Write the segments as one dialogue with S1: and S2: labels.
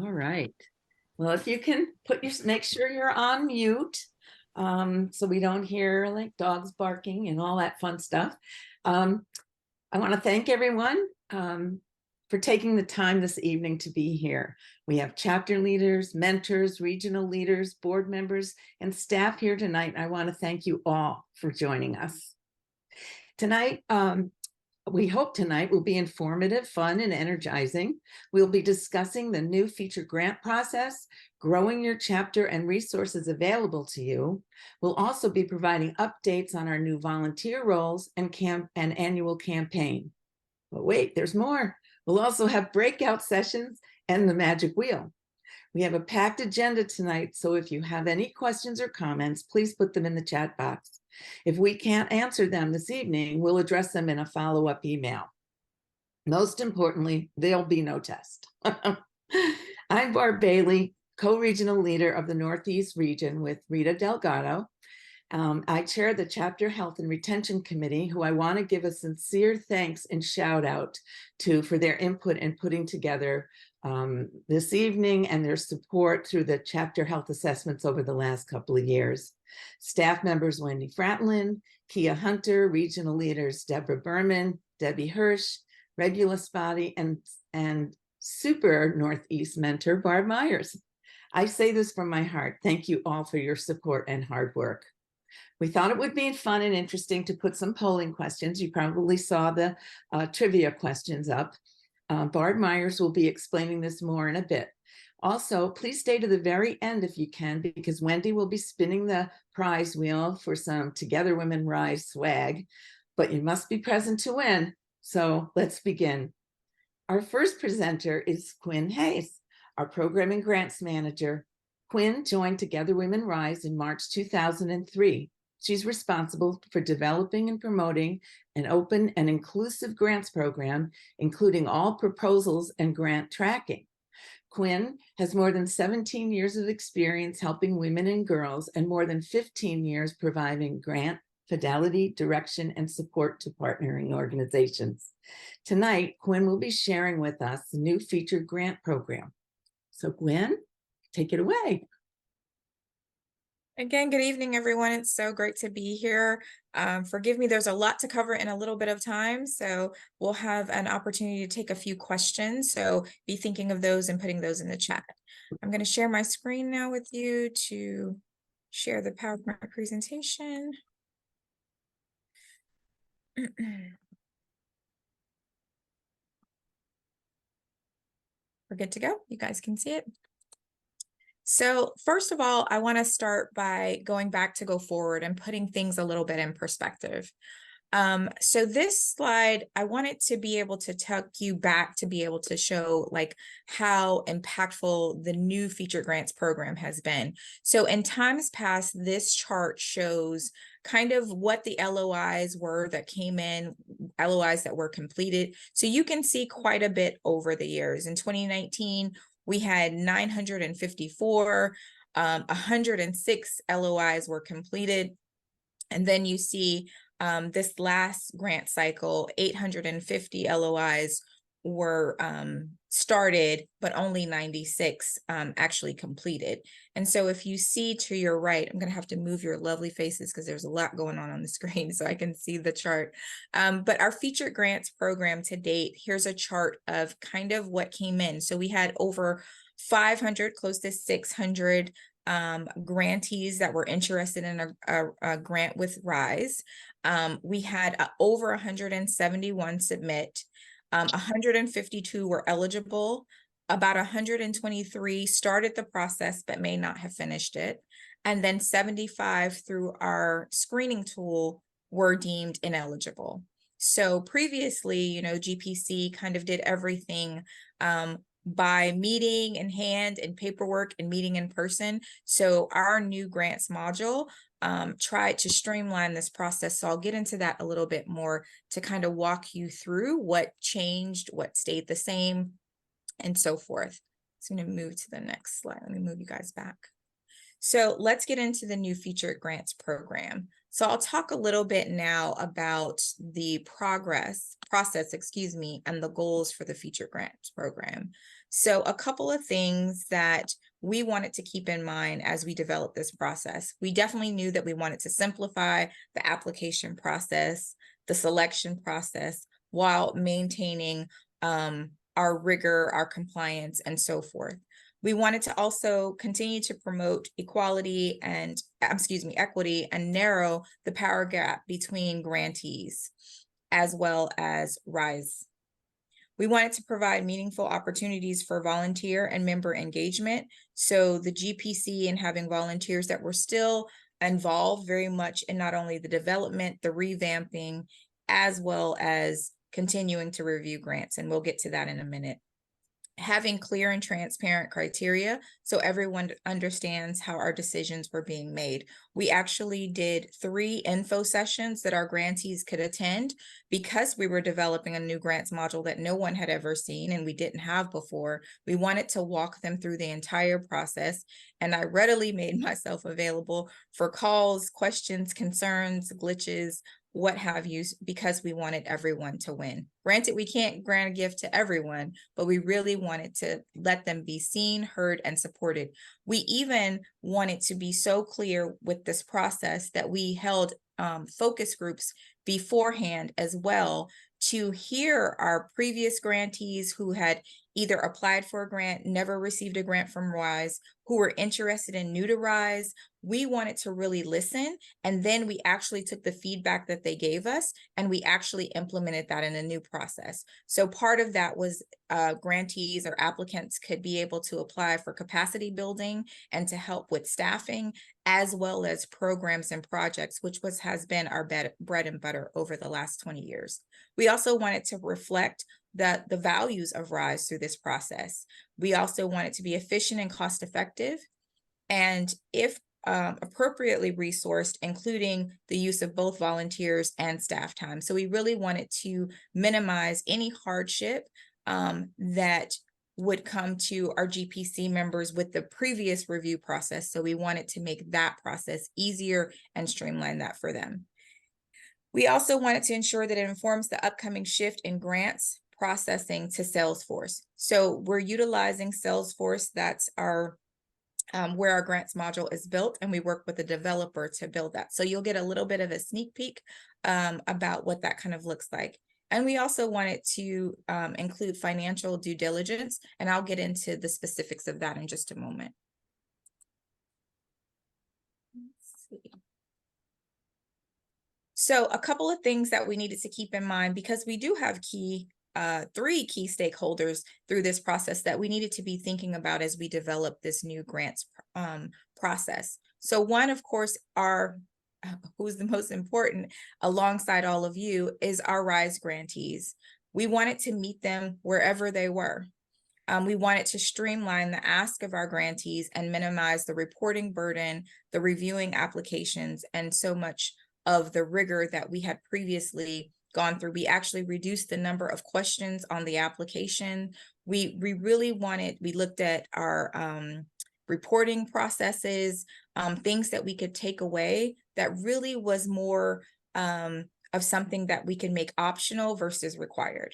S1: All right. Well, if you can make sure you're on mute, so we don't hear like dogs barking and all that fun stuff. Um, I want to thank everyone for taking the time this evening to be here. We have chapter leaders, mentors, regional leaders, board members, and staff here tonight. I want to thank you all for joining us. Tonight, we hope tonight will be informative, fun, and energizing. We'll be discussing the new feature grant process, growing your chapter and resources available to you. We'll also be providing updates on our new volunteer roles and annual campaign. But wait, there's more. We'll also have breakout sessions and the magic wheel. We have a packed agenda tonight, so if you have any questions or comments, please put them in the chat box. If we can't answer them this evening, we'll address them in a follow-up email. Most importantly, there'll be no test. I'm Barb Bailey, co-regional leader of the Northeast region with Rita Delgado. I chair the Chapter Health and Retention Committee, who I want to give a sincere thanks and shout out to for their input in putting together this evening and their support through the chapter health assessments over the last couple of years. Staff members Wendy Fratlin, Kia Hunter, regional leaders Deborah Berman, Debbie Hirsch, Regulus Body, and super Northeast mentor Barb Myers. I say this from my heart. Thank you all for your support and hard work. We thought it would be fun and interesting to put some polling questions. You probably saw the trivia questions up. Barb Myers will be explaining this more in a bit. Also, please stay to the very end if you can, because Wendy will be spinning the prize wheel for some Together Women Rise swag, but you must be present to win. So let's begin. Our first presenter is Quinn Hayes, our Program and Grants Manager. Quinn joined Together Women Rise in March 2003. She's responsible for developing and promoting an open and inclusive grants program, including all proposals and grant tracking. Quinn has more than 17 years of experience helping women and girls and more than 15 years providing grant fidelity, direction, and support to partnering organizations. Tonight, Quinn will be sharing with us the new featured grant program. So Gwen, take it away.
S2: Again, good evening, everyone. It's so great to be here. Forgive me, there's a lot to cover in a little bit of time, so we'll have an opportunity to take a few questions. So be thinking of those and putting those in the chat. I'm going to share my screen now with you to share the PowerPoint presentation. We're good to go. You guys can see it. So first of all, I want to start by going back to go forward and putting things a little bit in perspective. So this slide, I want it to be able to tuck you back to be able to show like how impactful the new feature grants program has been. So in times past, this chart shows kind of what the LOIs were that came in, LOIs that were completed. So you can see quite a bit over the years. In 2019, we had 954, 106 LOIs were completed. And then you see this last grant cycle, 850 LOIs were started, but only 96 actually completed. And so if you see to your right, I'm going to have to move your lovely faces because there's a lot going on the screen so I can see the chart. But our featured grants program to date, here's a chart of kind of what came in. So we had over 500, close to 600 grantees that were interested in a grant with RISE. We had over 171 submit. 152 were eligible. About 123 started the process but may not have finished it. And then 75 through our screening tool were deemed ineligible. So previously, GPC kind of did everything by meeting in hand and paperwork and meeting in person. So our new grants module tried to streamline this process. So I'll get into that a little bit more to kind of walk you through what changed, what stayed the same, and so forth. So I'm going to move to the next slide. Let me move you guys back. So let's get into the new featured grants program. So I'll talk a little bit now about the process, and the goals for the featured grants program. So a couple of things that we wanted to keep in mind as we developed this process. We definitely knew that we wanted to simplify the application process, the selection process, while maintaining our rigor, our compliance, and so forth. We wanted to also continue to promote equality and, equity, and narrow the power gap between grantees, as well as RISE. We wanted to provide meaningful opportunities for volunteer and member engagement. So the GPC and having volunteers that were still involved very much in not only the development, the revamping, as well as continuing to review grants. And we'll get to that in a minute. Having clear and transparent criteria so everyone understands how our decisions were being made. We actually did 3 info sessions that our grantees could attend because we were developing a new grants module that no one had ever seen and we didn't have before. We wanted to walk them through the entire process, and I readily made myself available for calls, questions, concerns, glitches, what have you, because we wanted everyone to win. Granted, we can't grant a gift to everyone, but we really wanted to let them be seen, heard, and supported. We even wanted to be so clear with this process that we held focus groups beforehand as well to hear our previous grantees who had either applied for a grant, never received a grant from RISE, who were interested in new to RISE. We wanted to really listen, and then we actually took the feedback that they gave us and we actually implemented that in a new process. So part of that was grantees or applicants could be able to apply for capacity building and to help with staffing, as well as programs and projects, which has been our bread and butter over the last 20 years. We also wanted to reflect the values of RISE through this process. We also want it to be efficient and cost effective, and if appropriately resourced, including the use of both volunteers and staff time. So we really wanted to minimize any hardship that would come to our GPC members with the previous review process. So we wanted to make that process easier and streamline that for them. We also wanted to ensure that it informs the upcoming shift in grants processing to Salesforce. So we're utilizing Salesforce. That's our where our grants module is built, and we work with a developer to build that. So you'll get a little bit of a sneak peek about what that kind of looks like. And we also wanted to include financial due diligence, and I'll get into the specifics of that in just a moment. Let's see. So a couple of things that we needed to keep in mind, because we do have 3 key stakeholders through this process that we needed to be thinking about as we develop this new grants process. So one, of course, who's the most important alongside all of you is our RISE grantees. We wanted to meet them wherever they were. We wanted to streamline the ask of our grantees and minimize the reporting burden, the reviewing applications, and so much of the rigor that we had previously gone through. We actually reduced the number of questions on the application. We looked at our reporting processes, things that we could take away that really was more of something that we can make optional versus required.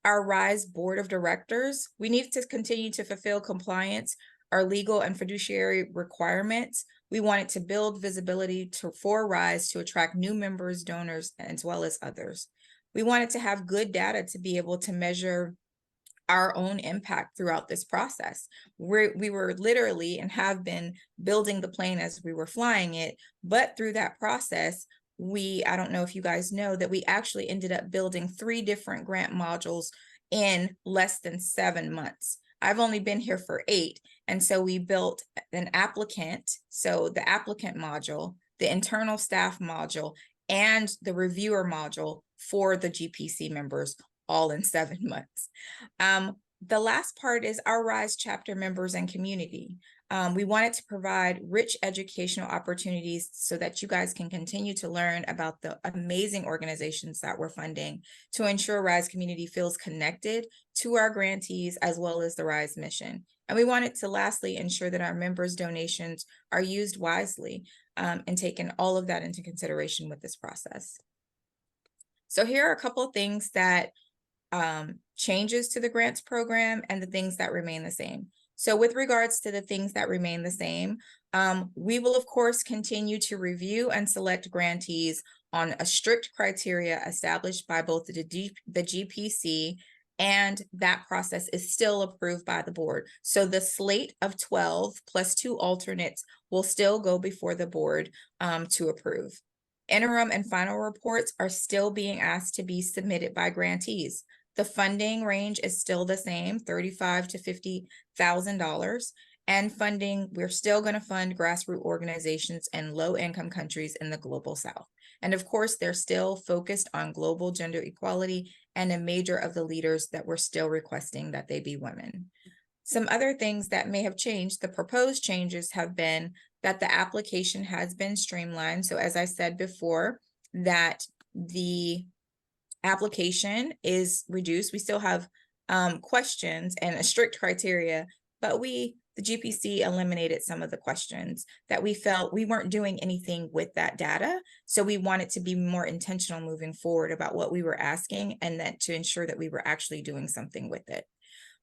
S2: Our RISE board of directors, we need to continue to fulfill compliance, our legal and fiduciary requirements. We wanted to build visibility for RISE to attract new members, donors, as well as others. We wanted to have good data to be able to measure our own impact throughout this process. We were literally and have been building the plane as we were flying it, but through that process, I don't know if you guys know that we actually ended up building 3 different grant modules in less than 7 months. I've only been here for 8. And so we built an applicant, so the applicant module, the internal staff module, and the reviewer module for the GPC members, all in 7 months. The last part is our RISE chapter members and community. We wanted to provide rich educational opportunities so that you guys can continue to learn about the amazing organizations that we're funding to ensure RISE community feels connected to our grantees as well as the RISE mission. And we wanted to lastly ensure that our members' donations are used wisely and taking all of that into consideration with this process. So here are a couple of things that changes to the grants program and the things that remain the same. So with regards to the things that remain the same, we will of course continue to review and select grantees on a strict criteria established by both the GPC, and that process is still approved by the board. So the slate of 12 plus 2 alternates will still go before the board to approve. Interim and final reports are still being asked to be submitted by grantees. The funding range is still the same, $35,000 to $50,000. And funding, we're still going to fund grassroots organizations in low-income countries in the global south. And of course, they're still focused on global gender equality, and a major of the leaders that we're still requesting that they be women. Some other things that may have changed, the proposed changes have been that the application has been streamlined. So as I said before, that the application is reduced. We still have questions and a strict criteria, but the GPC eliminated some of the questions that we felt we weren't doing anything with that data. So we wanted to be more intentional moving forward about what we were asking, and that to ensure that we were actually doing something with it.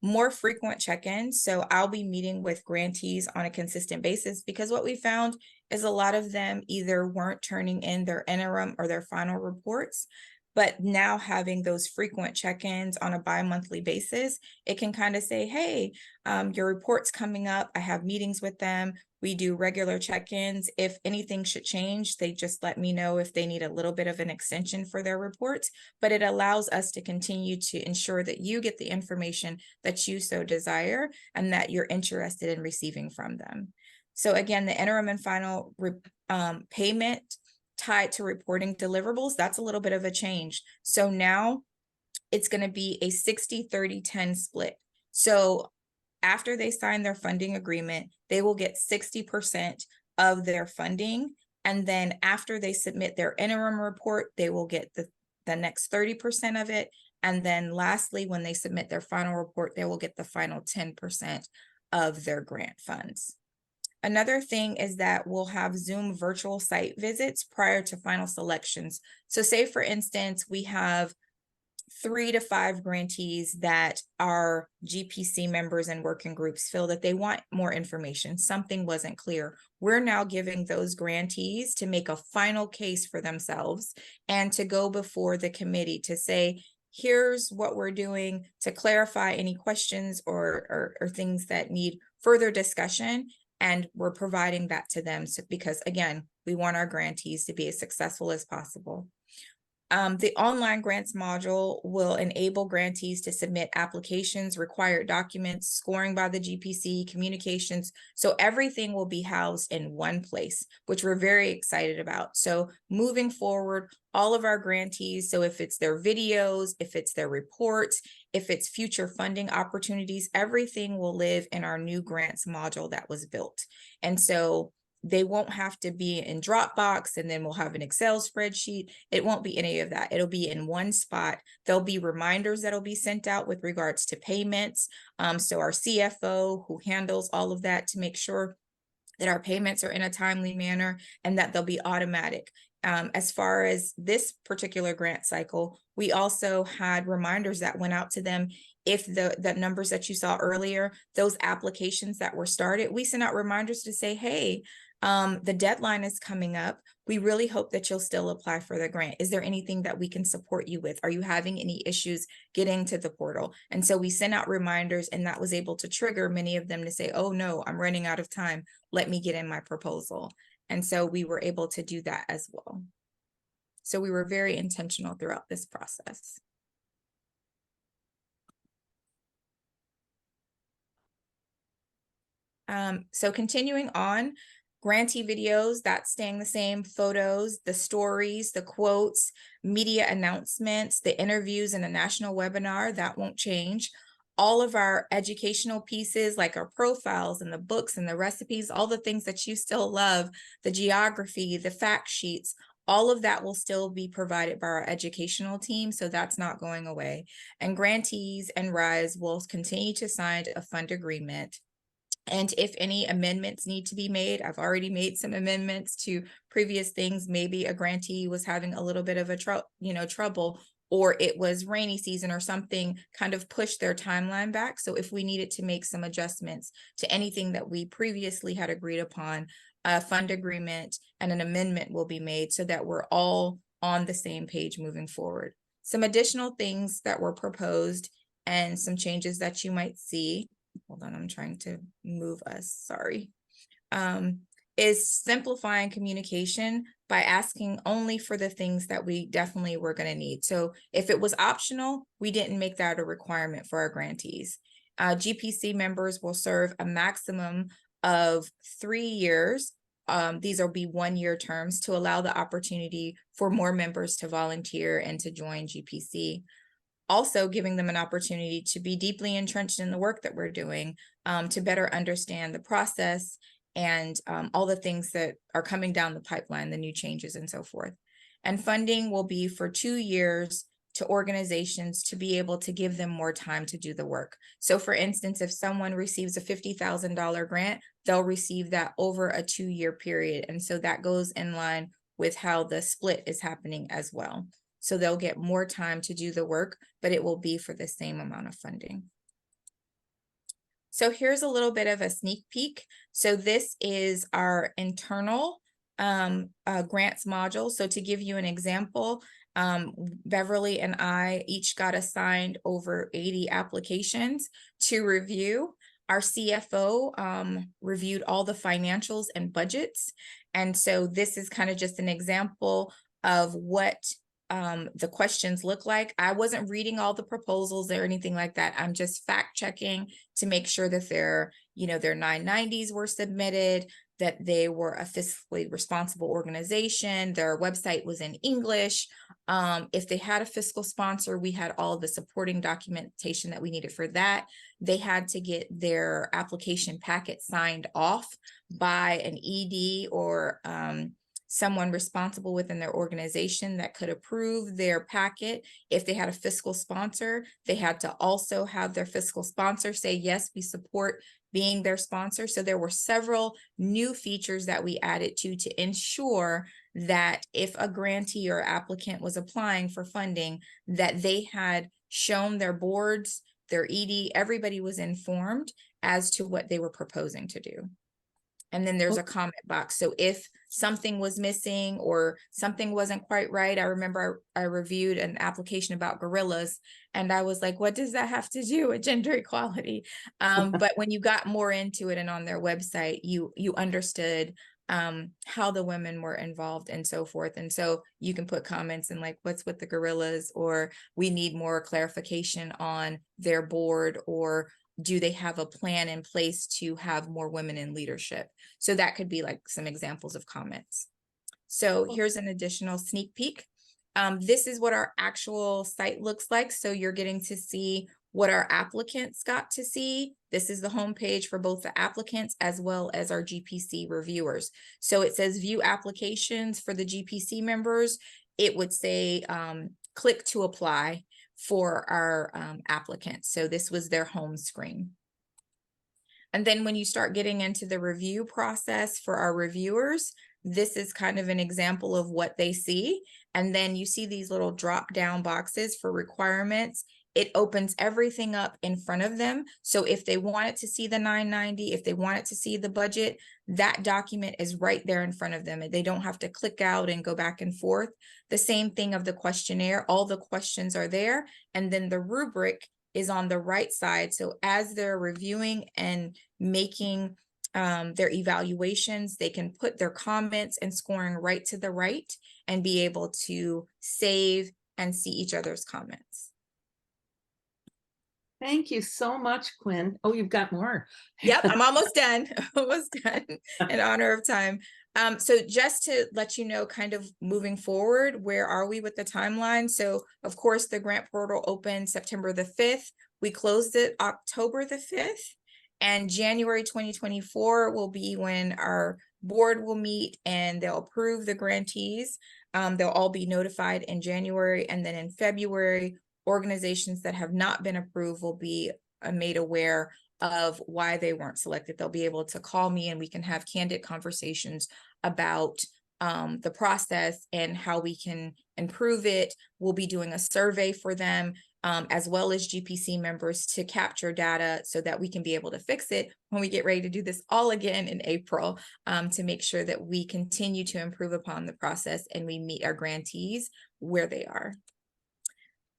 S2: More frequent check-ins. So I'll be meeting with grantees on a consistent basis, because what we found is a lot of them either weren't turning in their interim or their final reports. But now having those frequent check-ins on a bi-monthly basis, it can kind of say, hey, your report's coming up. I have meetings with them. We do regular check-ins. If anything should change, they just let me know if they need a little bit of an extension for their reports. But it allows us to continue to ensure that you get the information that you so desire and that you're interested in receiving from them. So again, the interim and final payment tied to reporting deliverables, that's a little bit of a change. So now it's going to be a 60-30-10 split. So after they sign their funding agreement, they will get 60% of their funding. And then after they submit their interim report, they will get the next 30% of it. And then lastly, when they submit their final report, they will get the final 10% of their grant funds. Another thing is that we'll have Zoom virtual site visits prior to final selections. So say, for instance, we have 3 to 5 grantees that our GPC members and working groups feel that they want more information. Something wasn't clear. We're now giving those grantees to make a final case for themselves and to go before the committee to say, here's what we're doing to clarify any questions or things that need further discussion. And we're providing that to them because, again, we want our grantees to be as successful as possible. The online grants module will enable grantees to submit applications, required documents, scoring by the GPC, communications. So everything will be housed in one place, which we're very excited about. So moving forward, all of our grantees, so if it's their videos, if it's their reports, if it's future funding opportunities, everything will live in our new grants module that was built. And so they won't have to be in Dropbox and then we'll have an Excel spreadsheet. It won't be any of that. It'll be in one spot. There'll be reminders that'll be sent out with regards to payments. So our CFO, who handles all of that, to make sure that our payments are in a timely manner and that they'll be automatic. As far as this particular grant cycle, we also had reminders that went out to them. If the numbers that you saw earlier, those applications that were started, we sent out reminders to say, hey, the deadline is coming up. We really hope that you'll still apply for the grant. Is there anything that we can support you with? Are you having any issues getting to the portal? And so we sent out reminders, and that was able to trigger many of them to say, oh no, I'm running out of time. Let me get in my proposal. And so we were able to do that as well. So we were very intentional throughout this process. So continuing on, grantee videos, that's staying the same. Photos, the stories, the quotes, media announcements, the interviews, and a national webinar, that won't change. all of our educational pieces, like our profiles and the books and the recipes, all the things that you still love, the geography, the fact sheets, all of that will still be provided by our educational team. So that's not going away. And grantees and RISE will continue to sign a fund agreement. And if any amendments need to be made, I've already made some amendments to previous things. Maybe a grantee was having a little bit of a trouble, or it was rainy season or something kind of pushed their timeline back. So if we needed to make some adjustments to anything that we previously had agreed upon, a fund agreement and an amendment will be made so that we're all on the same page moving forward. Some additional things that were proposed and some changes that you might see. Hold on, I'm trying to move us, sorry. Is simplifying communication by asking only for the things that we definitely were going to need. So if it was optional, we didn't make that a requirement for our grantees. GPC members will serve a maximum of 3 years. These will be 1-year terms to allow the opportunity for more members to volunteer and to join GPC. Also giving them an opportunity to be deeply entrenched in the work that we're doing, to better understand the process and all the things that are coming down the pipeline, the new changes and so forth. And funding will be for 2 years to organizations to be able to give them more time to do the work. So for instance, if someone receives a $50,000 grant, they'll receive that over a 2-year period. And so that goes in line with how the split is happening as well. So they'll get more time to do the work, but it will be for the same amount of funding. So here's a little bit of a sneak peek. So this is our internal grants module. So to give you an example, Beverly and I each got assigned over 80 applications to review. Our CFO reviewed all the financials and budgets. And so this is kind of just an example of what the questions look like. I wasn't reading all the proposals or anything like that. I'm just fact checking to make sure that their 990s were submitted, that they were a fiscally responsible organization, their website was in English. If they had a fiscal sponsor, we had all the supporting documentation that we needed for that. They had to get their application packet signed off by an ED or someone responsible within their organization that could approve their packet. If they had a fiscal sponsor, they had to also have their fiscal sponsor say, yes, we support being their sponsor. So there were several new features that we added to ensure that if a grantee or applicant was applying for funding, that they had shown their boards, their ED, everybody was informed as to what they were proposing to do. And then there's a comment box. So if something was missing or something wasn't quite right, I remember I reviewed an application about gorillas and I was like, what does that have to do with gender equality? But when you got more into it and on their website, you understood how the women were involved and so forth. And so you can put comments and like, what's with the gorillas, or we need more clarification on their board, or do they have a plan in place to have more women in leadership? So that could be like some examples of comments. So here's an additional sneak peek. This is what our actual site looks like. So you're getting to see what our applicants got to see. This is the homepage for both the applicants as well as our GPC reviewers. So it says view applications for the GPC members. It would say click to apply for our applicants. So this was their home screen. And then when you start getting into the review process for our reviewers, this is kind of an example of what they see. And then you see these little drop down boxes for requirements. It opens everything up in front of them. So if they wanted to see the 990, if they wanted to see the budget, that document is right there in front of them. They don't have to click out and go back and forth. The same thing of the questionnaire, all the questions are there. And then the rubric is on the right side. So as they're reviewing and making their evaluations, they can put their comments and scoring right to the right and be able to save and see each other's comments.
S1: Thank you so much, Quinn. Oh, you've got more.
S2: Yep, I'm almost done. Almost done in honor of time. So just to let you know, kind of moving forward, where are we with the timeline? So of course, the grant portal opened September the 5th. We closed it October the 5th. And January 2024 will be when our board will meet and they'll approve the grantees. They'll all be notified in January. And then in February, organizations that have not been approved will be made aware of why they weren't selected. They'll be able to call me and we can have candid conversations about the process and how we can improve it. We'll be doing a survey for them, as well as GPC members, to capture data so that we can be able to fix it when we get ready to do this all again in April, to make sure that we continue to improve upon the process and we meet our grantees where they are.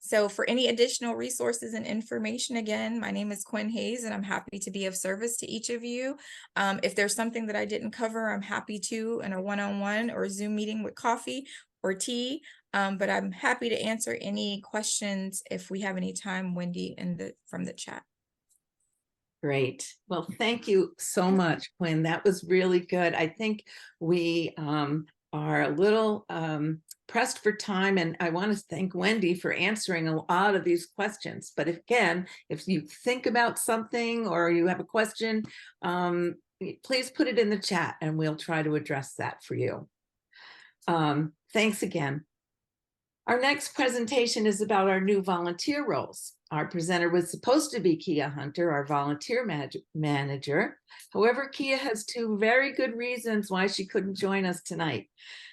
S2: So for any additional resources and information, again, my name is Quinn Hayes, and I'm happy to be of service to each of you. If there's something that I didn't cover, I'm happy to in a one-on-one or Zoom meeting with coffee or tea. But I'm happy to answer any questions if we have any time, Wendy, from the chat.
S1: Great. Well, thank you so much, Quinn. That was really good. I think we are a little pressed for time, and I want to thank Wendy for answering a lot of these questions. But again, if you think about something or you have a question, please put it in the chat and we'll try to address that for you. Thanks again. Our next presentation is about our new volunteer roles. Our presenter was supposed to be Kia Hunter, our volunteer manager. However, Kia has two very good reasons why she couldn't join us tonight.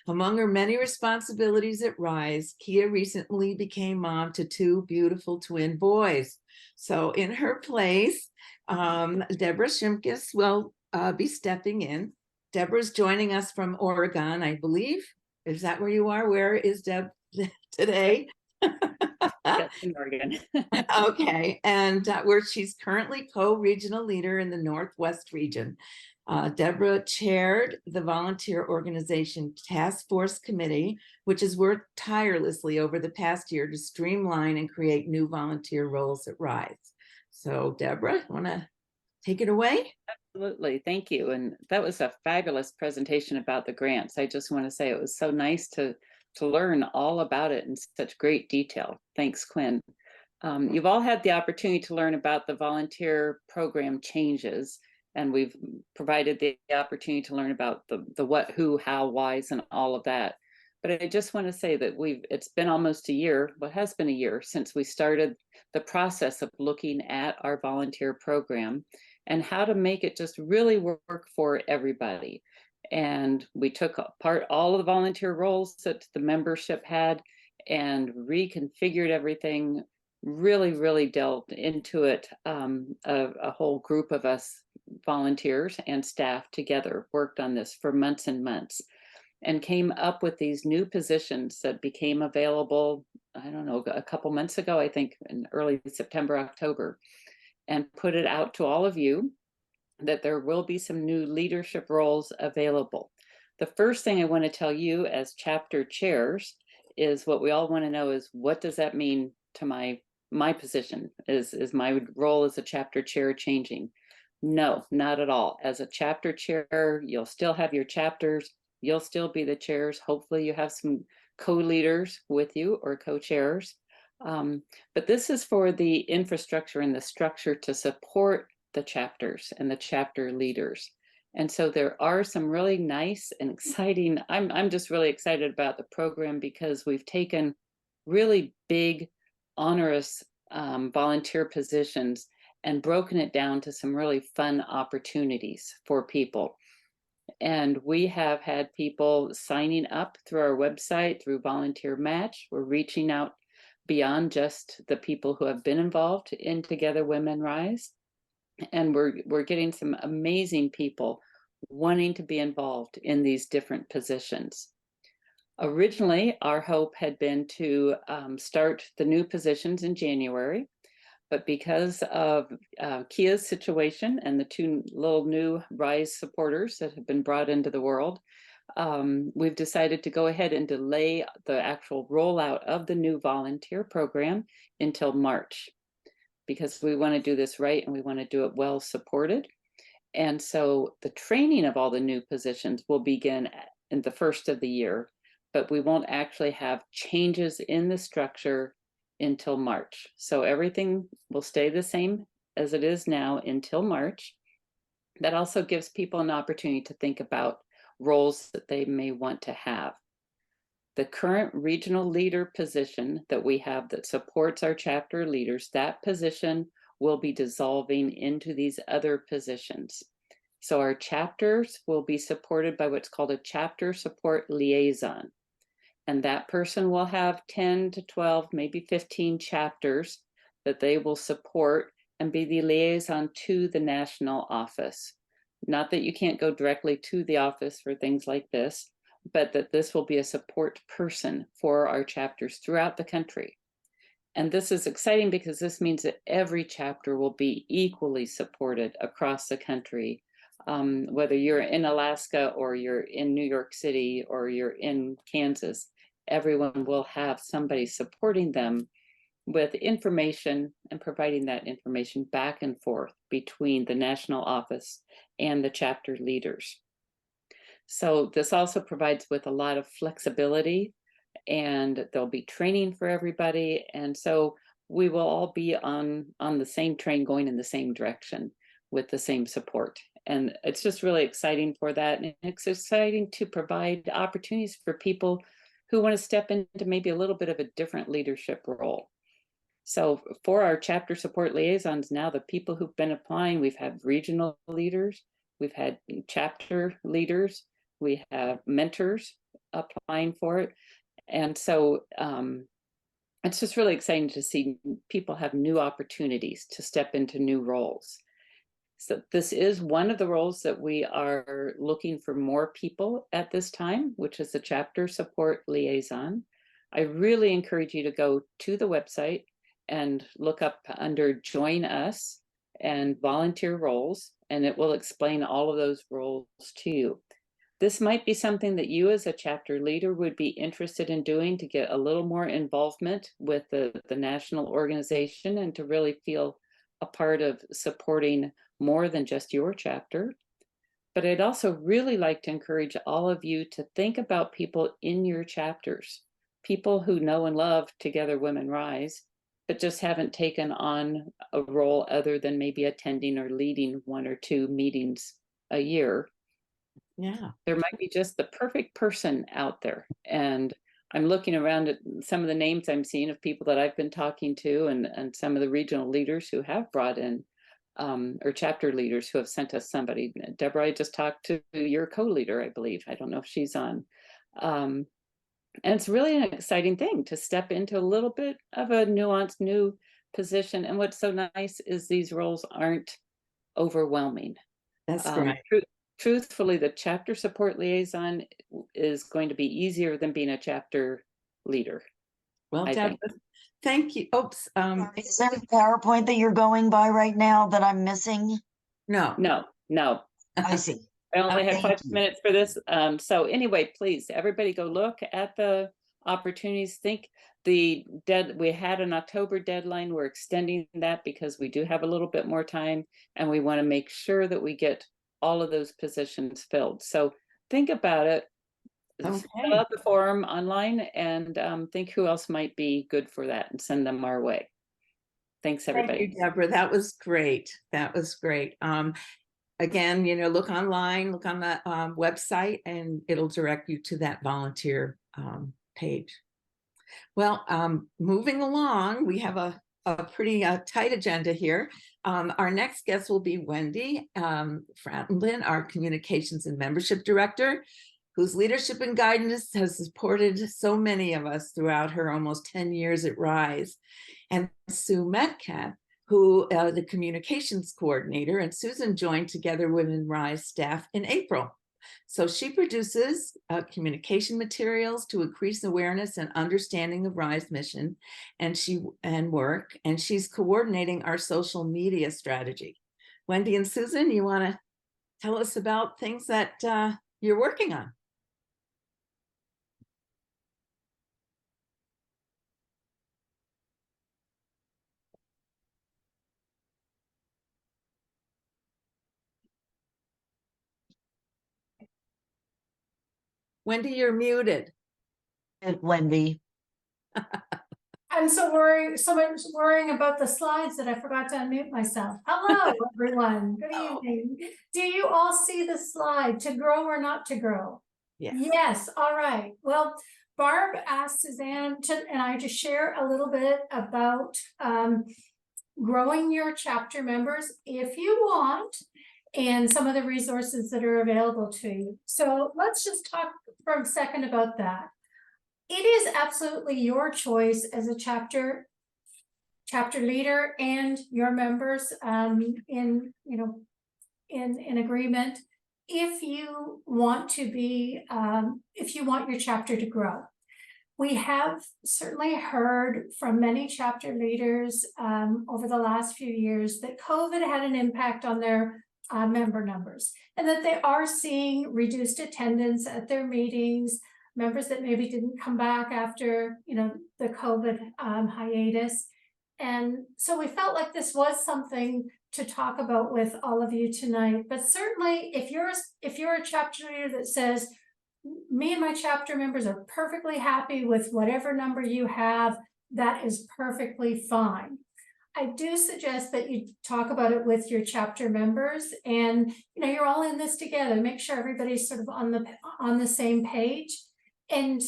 S1: Among her many responsibilities at RISE, Kia recently became mom to two beautiful twin boys. So in her place, Deborah Shimkus will be stepping in. Deborah's joining us from Oregon, I believe. Is that where you are? Where is Deb today?
S3: Yes, in Oregon.
S1: Okay, and where she's currently co-regional leader in the Northwest region. Deborah chaired the volunteer organization task force committee, which has worked tirelessly over the past year to streamline and create new volunteer roles at RISE. So Deborah, want to take it away?
S3: Absolutely, thank you. And that was a fabulous presentation about the grants. I just want to say it was so nice to learn all about it in such great detail. Thanks, Quinn. You've all had the opportunity to learn about the volunteer program changes, and we've provided the opportunity to learn about the what, who, how, whys, and all of that. But I just want to say that it's been almost a year, what has been a year, since we started the process of looking at our volunteer program and how to make it just really work for everybody. And we took apart all of the volunteer roles that the membership had and reconfigured everything, really delved into it. A whole group of us volunteers and staff together worked on this for months and months and came up with these new positions that became available, I don't know, a couple months ago, I think in early September, October, and put it out to all of you that there will be some new leadership roles available. The first thing I want to tell you as chapter chairs is what we all want to know is, what does that mean to my position? Is my role as a chapter chair changing? No, not at all. As a chapter chair, you'll still have your chapters, you'll still be the chairs. Hopefully you have some co-leaders with you or co-chairs. But this is for the infrastructure and the structure to support the chapters and the chapter leaders. And so there are some really nice and exciting, I'm just really excited about the program because we've taken really big, onerous volunteer positions and broken it down to some really fun opportunities for people. And we have had people signing up through our website, through Volunteer Match. We're reaching out beyond just the people who have been involved in Together Women Rise. And we're getting some amazing people wanting to be involved in these different positions. Originally, our hope had been to start the new positions in January, but because of Kia's situation and the two little new RISE supporters that have been brought into the world, we've decided to go ahead and delay the actual rollout of the new volunteer program until March, because we want to do this right and we want to do it well supported. And so the training of all the new positions will begin in the first of the year, but we won't actually have changes in the structure until March. So everything will stay the same as it is now until March. That also gives people an opportunity to think about roles that they may want to have. The current regional leader position that we have that supports our chapter leaders, that position will be dissolving into these other positions. So our chapters will be supported by what's called a chapter support liaison. And that person will have 10 to 12, maybe 15 chapters that they will support and be the liaison to the national office. Not that you can't go directly to the office for things like this, but that this will be a support person for our chapters throughout the country. And this is exciting because this means that every chapter will be equally supported across the country. Whether you're in Alaska or you're in New York City or you're in Kansas, everyone will have somebody supporting them with information and providing that information back and forth between the national office and the chapter leaders. So this also provides with a lot of flexibility, and there'll be training for everybody. And so we will all be on the same train going in the same direction with the same support. And it's just really exciting for that. And it's exciting to provide opportunities for people who want to step into maybe a little bit of a different leadership role. So for our chapter support liaisons now, the people who've been applying, we've had regional leaders, we've had chapter leaders, we have mentors applying for it. And so it's just really exciting to see people have new opportunities to step into new roles. So this is one of the roles that we are looking for more people at this time, which is the chapter support liaison. I really encourage you to go to the website and look up under Join Us and volunteer roles, and it will explain all of those roles to you. This might be something that you as a chapter leader would be interested in doing to get a little more involvement with the national organization and to really feel a part of supporting more than just your chapter. But I'd also really like to encourage all of you to think about people in your chapters, people who know and love Together Women Rise, but just haven't taken on a role other than maybe attending or leading one or two meetings a year.
S1: Yeah.
S3: There might be just the perfect person out there. And I'm looking around at some of the names I'm seeing of people that I've been talking to and some of the regional leaders who have brought in or chapter leaders who have sent us somebody. Deborah, I just talked to your co-leader, I believe. I don't know if she's on. And it's really an exciting thing to step into a little bit of a nuanced new position. And what's so nice is these roles aren't overwhelming.
S1: That's right.
S3: Truthfully, the chapter support liaison is going to be easier than being a chapter leader.
S1: Well,
S3: I
S1: Deborah,
S3: think.
S1: thank you. Oops.
S4: Is there a PowerPoint that you're going by right now that I'm missing?
S1: No.
S3: No.
S4: I see.
S3: I only have
S4: Thank
S3: 5
S4: you.
S3: minutes for this. So anyway, please, everybody go look at the opportunities. Think we had an October deadline. We're extending that because we do have a little bit more time and we want to make sure that we get all of those positions filled. So think about it. Fill
S1: Okay.
S3: out the form online and think who else might be good for that and send them our way. Thanks, everybody.
S1: Thank you, Deborah. That was great. That was great. Again, look online, look on the website, and it'll direct you to that volunteer page. Well, moving along, we have a pretty tight agenda here. Our next guest will be Wendy Frattenblin, our Communications and Membership Director, whose leadership and guidance has supported so many of us throughout her almost 10 years at Rise. And Sue Metcalf, who the communications coordinator, and Susan joined Together Women Rise staff in April. So she produces communication materials to increase awareness and understanding of Rise mission and work, and she's coordinating our social media strategy. Wendy and Susan, you want to tell us about things that you're working on? Wendy, you're muted.
S4: Wendy.
S5: I'm so much worrying about the slides that I forgot to unmute myself. Hello, everyone. Good evening. Do you all see the slide, to grow or not to grow?
S1: Yes.
S5: Yes. All right. Well, Barb asked Suzanne and I to share a little bit about growing your chapter members if you want, and some of the resources that are available to you. So let's just talk for a second about that. It is absolutely your choice as a chapter leader and your members in agreement if you want to be if you want your chapter to grow. We have certainly heard from many chapter leaders over the last few years that COVID had an impact on their member numbers, and that they are seeing reduced attendance at their meetings, members that maybe didn't come back after, the COVID hiatus. And so we felt like this was something to talk about with all of you tonight. But certainly if you're a chapter leader that says, me and my chapter members are perfectly happy with whatever number you have, that is perfectly fine. I do suggest that you talk about it with your chapter members, and you're all in this together. Make sure everybody's sort of on the same page. And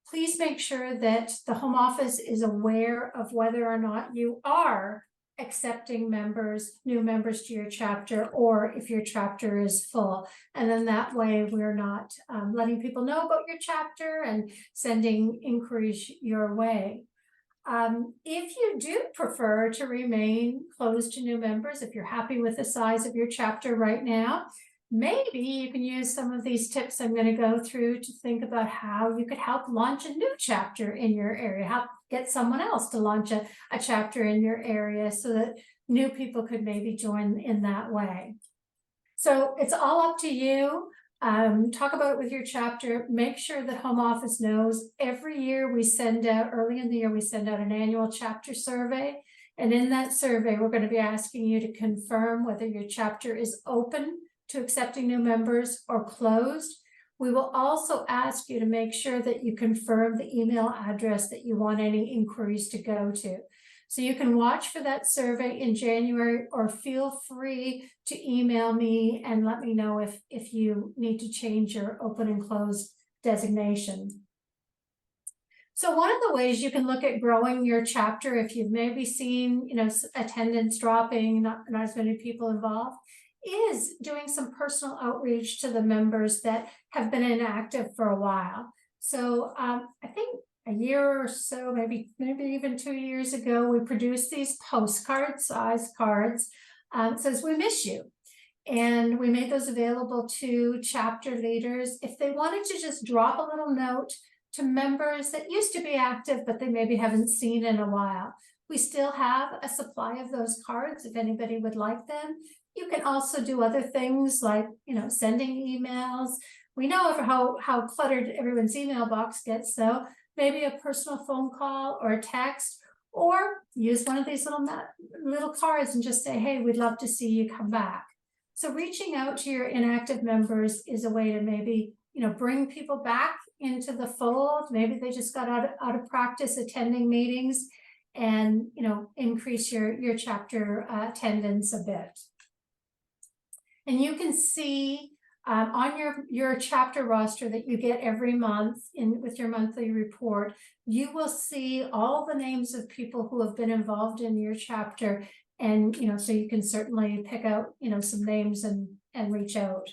S5: please make sure that the home office is aware of whether or not you are accepting new members to your chapter, or if your chapter is full. And then that way we're not letting people know about your chapter and sending inquiries your way. If you do prefer to remain closed to new members, if you're happy with the size of your chapter right now, maybe you can use some of these tips I'm going to go through to think about how you could help launch a new chapter in your area, help get someone else to launch a chapter in your area so that new people could maybe join in that way. So it's all up to you. Talk about it with your chapter. Make sure that home office knows. Every year we send out, early in the year, we send out an annual chapter survey. And in that survey, we're going to be asking you to confirm whether your chapter is open to accepting new members or closed. We will also ask you to make sure that you confirm the email address that you want any inquiries to go to. So you can watch for that survey in January, or feel free to email me and let me know if you need to change your open and closed designation. So one of the ways you can look at growing your chapter, if you've maybe seen, attendance dropping, not as many people involved, is doing some personal outreach to the members that have been inactive for a while. So I think a year or so, maybe even 2 years ago, we produced these postcard-sized cards. It says, "We miss you." And we made those available to chapter leaders if they wanted to just drop a little note to members that used to be active, but they maybe haven't seen in a while. We still have a supply of those cards if anybody would like them. You can also do other things like, sending emails. We know how cluttered everyone's email box gets, so maybe a personal phone call or a text, or use one of these little cards and just say, "Hey, we'd love to see you come back." So reaching out to your inactive members is a way to maybe, bring people back into the fold. Maybe they just got out of practice attending meetings, and, increase your chapter attendance a bit. And you can see on your chapter roster that you get every month with your monthly report, you will see all the names of people who have been involved in your chapter. And, so you can certainly pick out, some names and reach out.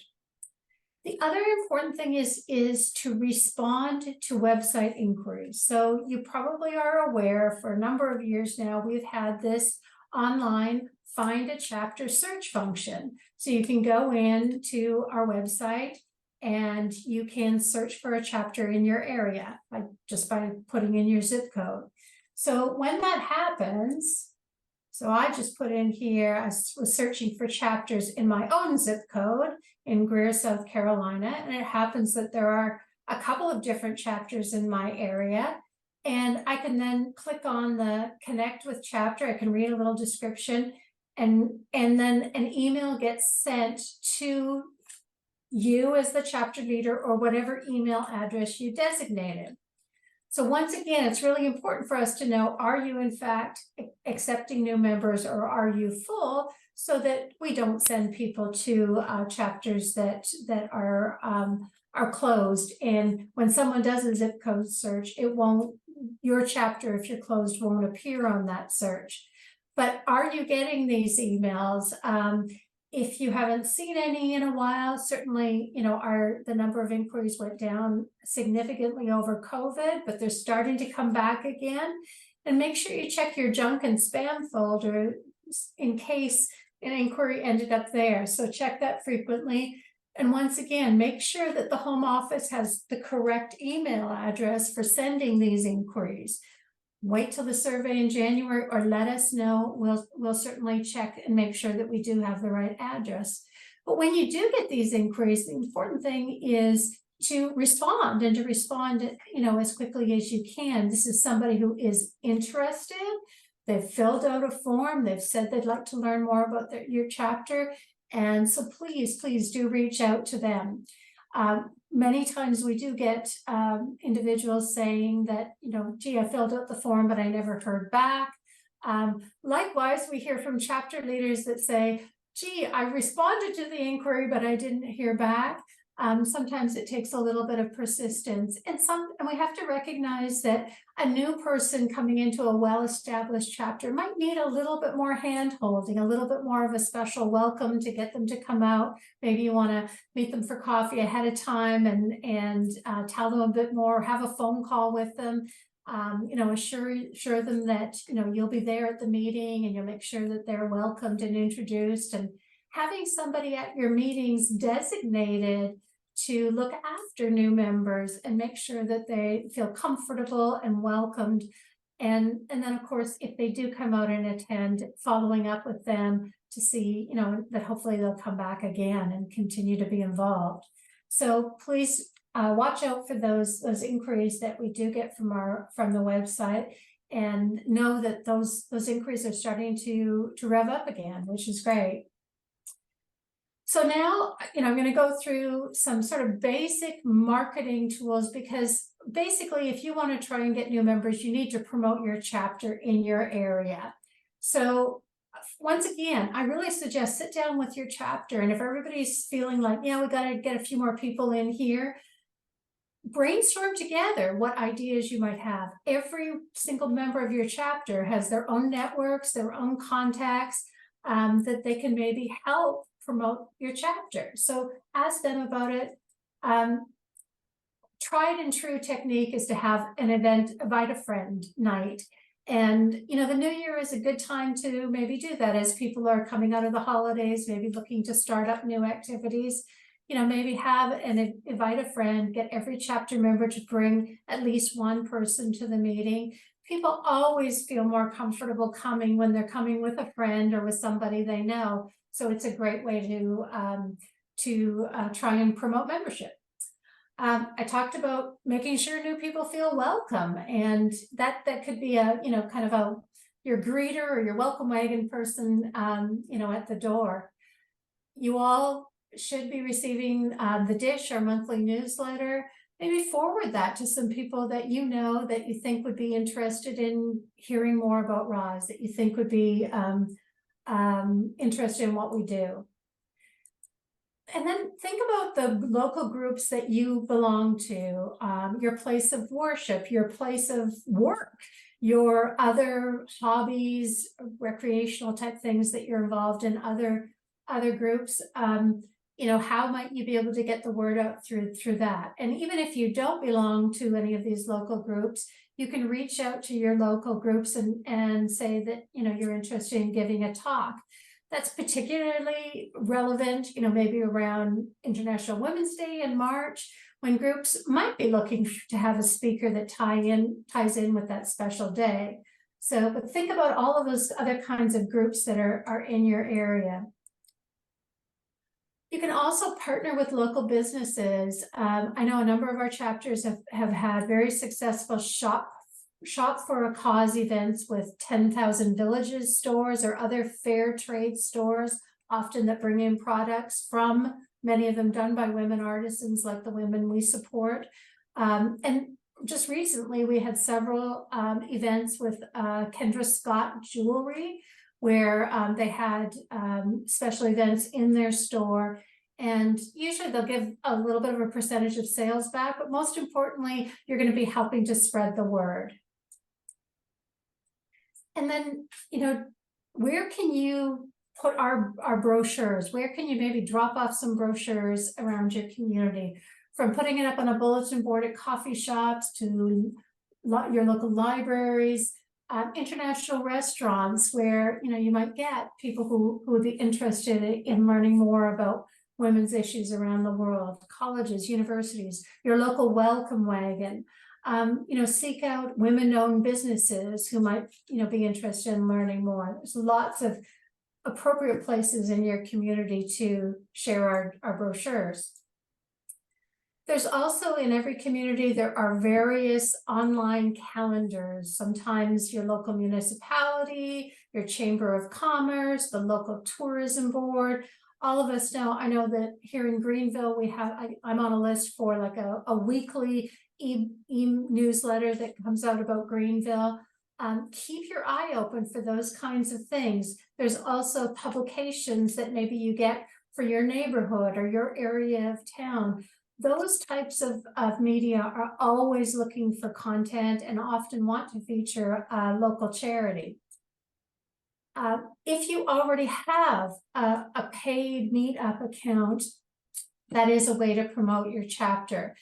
S5: The other important thing is to respond to website inquiries. So you probably are aware, for a number of years now, we've had this online find a chapter search function. So you can go in to our website and you can search for a chapter in your area by putting in your zip code. So when that happens, so I just put in here, I was searching for chapters in my own zip code in Greer, South Carolina, and it happens that there are a couple of different chapters in my area. And I can then click on the connect with chapter. I can read a little description, and then an email gets sent to you as the chapter leader or whatever email address you designated. So once again, it's really important for us to know, are you in fact accepting new members or are you full, so that we don't send people to chapters that are closed. And when someone does a zip code search, it won't, your chapter, if you're closed, won't appear on that search. But are you getting these emails? If you haven't seen any in a while, certainly, you know, the number of inquiries went down significantly over COVID, but they're starting to come back again. And make sure you check your junk and spam folder in case an inquiry ended up there. So check that frequently. And once again, make sure that the home office has the correct email address for sending these inquiries. Wait till the survey in January or let us know. We'll certainly check and make sure that we do have the right address. But when you do get these inquiries, the important thing is to respond, and to respond, you know, as quickly as you can. This is somebody who is interested. They've filled out a form. They've said they'd like to learn more about your chapter. And so please do reach out to them. Many times we do get individuals saying that, you know, gee, I filled out the form, but I never heard back. Likewise, we hear from chapter leaders that say, gee, I responded to the inquiry, but I didn't hear back. Sometimes it takes a little bit of persistence, and we have to recognize that a new person coming into a well-established chapter might need a little bit more hand-holding, a little bit more of a special welcome to get them to come out. Maybe you want to meet them for coffee ahead of time and tell them a bit more, have a phone call with them. You know, assure them that, you know, you'll be there at the meeting and you'll make sure that they're welcomed and introduced, and having somebody at your meetings designated to look after new members and make sure that they feel comfortable and welcomed. And then, of course, if they do come out and attend, following up with them to see, you know, that hopefully they'll come back again and continue to be involved. So please watch out for those inquiries that we do get from the website, and know that those inquiries are starting to rev up again, which is great. So now, you know, I'm going to go through some sort of basic marketing tools, because basically, if you want to try and get new members, you need to promote your chapter in your area. So once again, I really suggest sit down with your chapter, and if everybody's feeling like, yeah, we got to get a few more people in here, brainstorm together what ideas you might have. Every single member of your chapter has their own networks, their own contacts, that they can maybe help promote your chapter. So ask them about it. Tried and true technique is to have an event, invite a friend night. And, you know, the new year is a good time to maybe do that as people are coming out of the holidays, maybe looking to start up new activities. You know, maybe have an invite a friend, get every chapter member to bring at least one person to the meeting. People always feel more comfortable coming when they're coming with a friend or with somebody they know. So it's a great way to try and promote membership. I talked about making sure new people feel welcome, and that could be a, you know, kind of your greeter or your welcome wagon person, you know, at the door. You all should be receiving the Dish, our monthly newsletter. Maybe forward that to some people that you know that you think would be interested in hearing more about Rise, that you think would be interested in what we do. And then think about the local groups that you belong to, your place of worship, your place of work, your other hobbies, recreational type things that you're involved in, other groups. You know, how might you be able to get the word out through that? And even if you don't belong to any of these local groups, you can reach out to your local groups and say that, you know, you're interested in giving a talk. That's particularly relevant, you know, maybe around International Women's Day in March, when groups might be looking to have a speaker that ties in with that special day. So, but think about all of those other kinds of groups that are in your area. You can also partner with local businesses. I know a number of our chapters have had very successful shop for a cause events with 10,000 Villages stores or other fair trade stores, often that bring in products from many of them done by women artisans like the women we support. And just recently, we had several events with Kendra Scott Jewelry, where they had special events in their store. And usually they'll give a little bit of a percentage of sales back, but most importantly, you're going to be helping to spread the word. And then, you know, where can you put our brochures? Where can you maybe drop off some brochures around your community? From putting it up on a bulletin board at coffee shops to your local libraries, international restaurants where, you know, you might get people who would be interested in learning more about women's issues around the world, colleges, universities, your local welcome wagon. You know, seek out women-owned businesses who might, you know, be interested in learning more. There's lots of appropriate places in your community to share our brochures. There's also in every community, there are various online calendars. Sometimes your local municipality, your chamber of commerce, the local tourism board. All of us know, I know that here in Greenville, we have, I'm on a list for like a weekly e-newsletter that comes out about Greenville. Keep your eye open for those kinds of things. There's also publications that maybe you get for your neighborhood or your area of town. Those types of media are always looking for content and often want to feature local charity. If you already have a paid meetup account, that is a way to promote your chapter.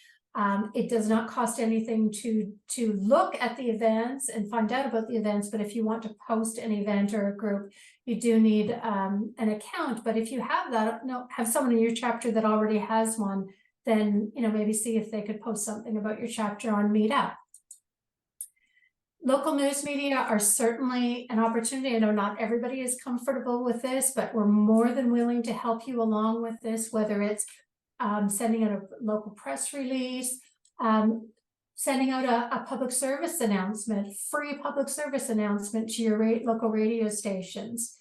S5: It does not cost anything to look at the events and find out about the events, but if you want to post an event or a group, you do need an account. But if you have that, have someone in your chapter that already has one, then, you know, maybe see if they could post something about your chapter on Meetup. Local news media are certainly an opportunity. I know not everybody is comfortable with this, but we're more than willing to help you along with this, whether it's sending out a local press release, sending out a public service announcement, free public service announcement to your local radio stations.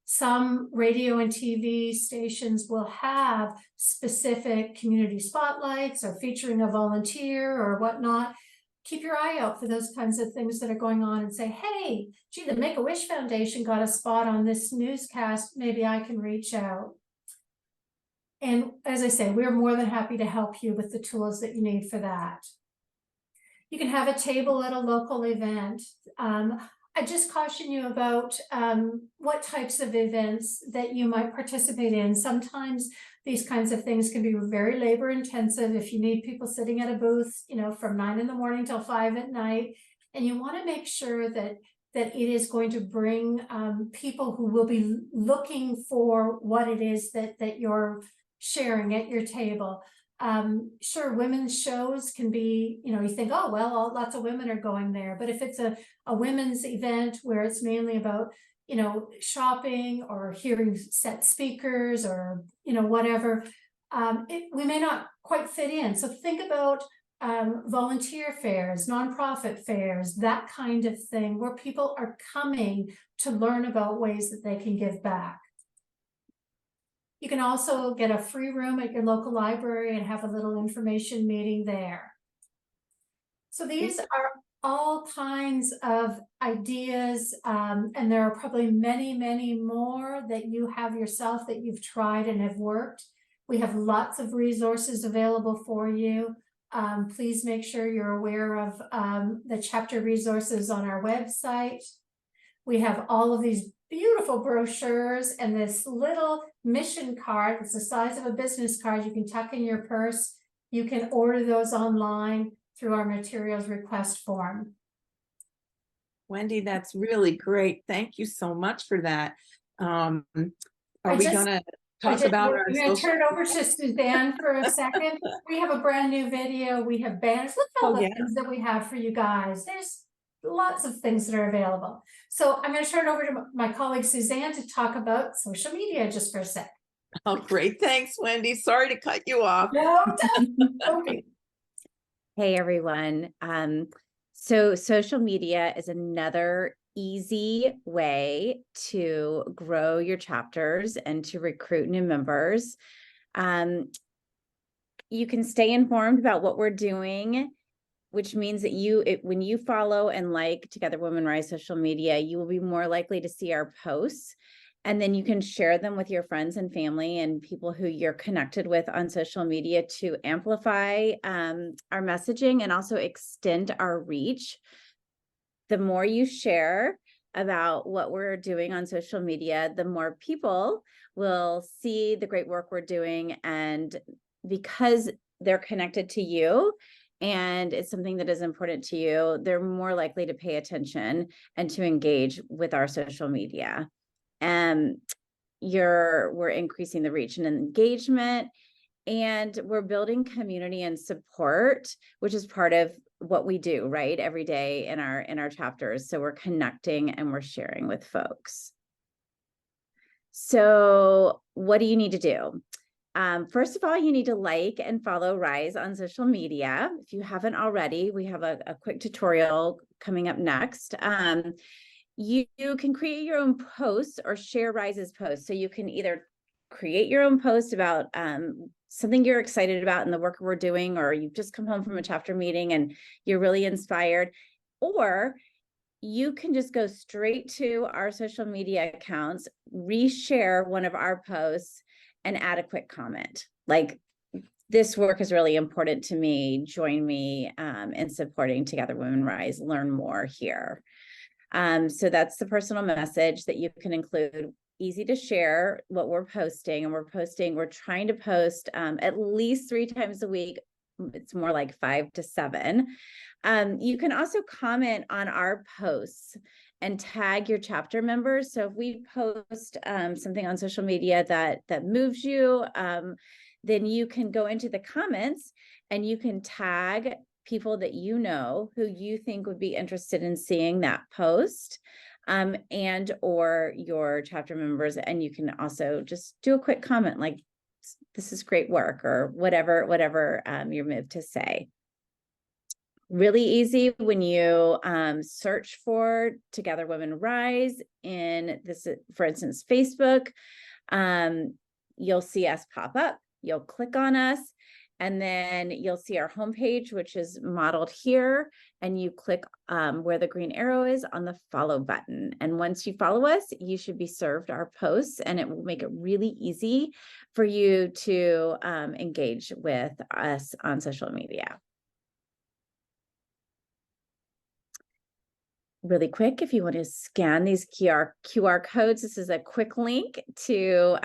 S5: Some radio and TV stations will have specific community spotlights or featuring a volunteer or whatnot. Keep your eye out for those kinds of things that are going on and say, hey, gee, the Make-A-Wish Foundation got a spot on this newscast. Maybe I can reach out. And as I say, we're more than happy to help you with the tools that you need for that. You can have a table at a local event. I just caution you about what types of events that you might participate in. Sometimes these kinds of things can be very labor intensive if you need people sitting at a booth, you know, from 9 in the morning till 5 at night. And you want to make sure that it is going to bring people who will be looking for what it is that you're sharing at your table. Sure, women's shows can be, you know, you think, oh, well, lots of women are going there. But if it's a women's event where it's mainly about, you know, shopping or hearing set speakers or, you know, whatever, we may not quite fit in. So think about volunteer fairs, nonprofit fairs, that kind of thing, where people are coming to learn about ways that they can give back. You can also get a free room at your local library and have a little information meeting there. So these are all kinds of ideas, and there are probably many, many more that you have yourself that you've tried and have worked. We have lots of resources available for you. Please make sure you're aware of the chapter resources on our website. We have all of these beautiful brochures and this little mission card. It's the size of a business card you can tuck in your purse. You can order those online through our materials request form.
S1: Wendy, that's really great. Thank you so much for that. Are we going to talk about our
S5: I'm going to turn it over to Suzanne for a second. We have a brand new video. We have banners. Look at all the things that we have for you guys. There's lots of things that are available. So I'm going to turn it over to my colleague Suzanne to talk about social media just for a sec.
S1: Oh, great. Thanks, Wendy. Sorry to cut you off.
S5: No, okay.
S6: Hey, everyone. So social media is another easy way to grow your chapters and to recruit new members. You can stay informed about what we're doing, which means that when you follow and like Together Women Rise social media, you will be more likely to see our posts. And then you can share them with your friends and family and people who you're connected with on social media to amplify our messaging and also extend our reach. The more you share about what we're doing on social media, the more people will see the great work we're doing. And because they're connected to you and it's something that is important to you, they're more likely to pay attention and to engage with our social media. And we're increasing the reach and engagement, and we're building community and support, which is part of what we do, right, every day in our chapters. So we're connecting and we're sharing with folks. So what do you need to do? First of all, you need to like and follow Rise on social media. If you haven't already, we have a quick tutorial coming up next. You can create your own posts or share Rise's posts. So you can either create your own post about something you're excited about in the work we're doing, or you've just come home from a chapter meeting and you're really inspired, or you can just go straight to our social media accounts, reshare one of our posts, and add a quick comment. Like, this work is really important to me. Join me in supporting Together Women Rise. Learn more here. So that's the personal message that you can include. Easy to share what we're posting, and we're trying to post at least 3 times a week. It's more like 5 to 7. You can also comment on our posts and tag your chapter members. So if we post something on social media that moves you, then you can go into the comments and you can tag people that you know who you think would be interested in seeing that post, and or your chapter members. And you can also just do a quick comment like, this is great work, or whatever you're moved to say. Really easy. When you search for Together Women Rise in this, for instance, Facebook, you'll see us pop up. You'll click on us, and then you'll see our homepage, which is modeled here, and you click where the green arrow is on the follow button. And once you follow us, you should be served our posts, and it will make it really easy for you to engage with us on social media. Really quick, if you want to scan these QR codes, this is a quick link to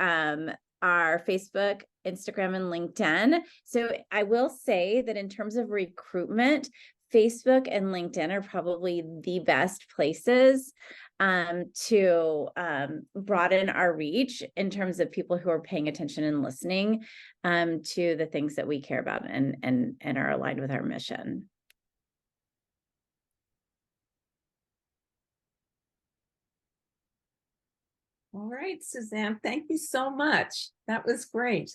S6: our Facebook, Instagram, and LinkedIn. So I will say that in terms of recruitment, Facebook and LinkedIn are probably the best places to broaden our reach in terms of people who are paying attention and listening to the things that we care about and are aligned with our mission.
S1: All right, Suzanne, thank you so much. That was great.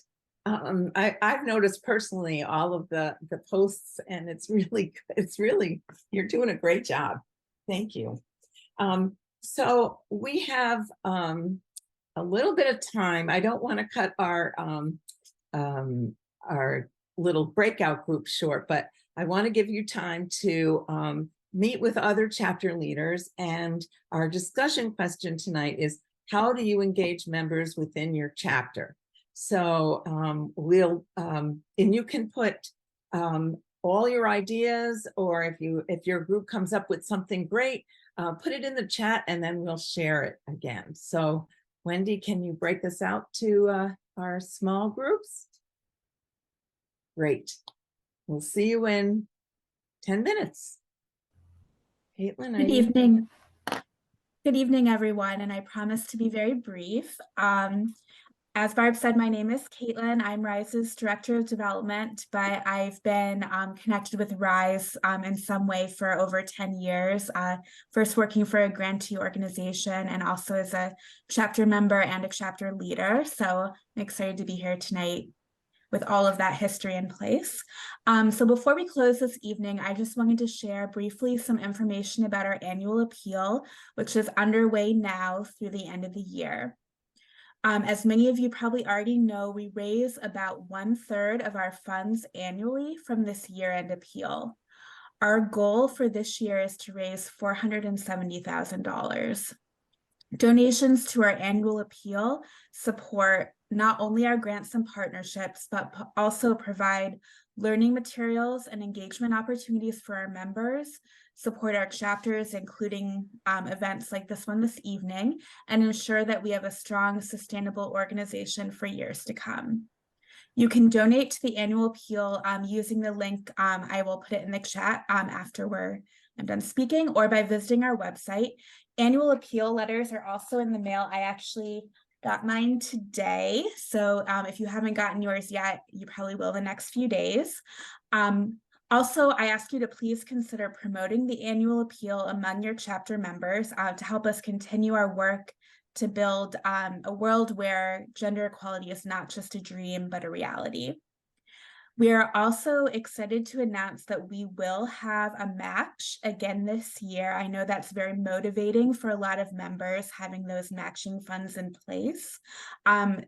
S1: I've noticed personally all of the posts, and it's really, you're doing a great job. Thank you. So we have a little bit of time. I don't want to cut our little breakout group short, but I want to give you time to meet with other chapter leaders. And our discussion question tonight is, how do you engage members within your chapter? So and you can put all your ideas, or if your group comes up with something great, put it in the chat and then we'll share it again. So Wendy, can you break this out to our small groups? Great. We'll see you in 10 minutes. Caitlin,
S7: Good evening. Good evening, everyone, and I promise to be very brief. As Barb said, my name is Caitlin. I'm Rise's Director of Development, but I've been connected with Rise in some way for over 10 years, first working for a grantee organization and also as a chapter member and a chapter leader. So I'm excited to be here tonight with all of that history in place. So before we close this evening, I just wanted to share briefly some information about our annual appeal, which is underway now through the end of the year. As many of you probably already know, we raise about 1/3 of our funds annually from this year-end appeal. Our goal for this year is to raise $470,000. Donations to our annual appeal support not only our grants and partnerships, but also provide learning materials and engagement opportunities for our members, support our chapters, including events like this one this evening, and ensure that we have a strong, sustainable organization for years to come. You can donate to the annual appeal using the link. I will put it in the chat after I'm done speaking, or by visiting our website. Annual appeal letters are also in the mail. I actually got mine today. So if you haven't gotten yours yet, you probably will the next few days. Also, I ask you to please consider promoting the annual appeal among your chapter members to help us continue our work to build a world where gender equality is not just a dream, but a reality. We are also excited to announce that we will have a match again this year. I know that's very motivating for a lot of members, having those matching funds in place.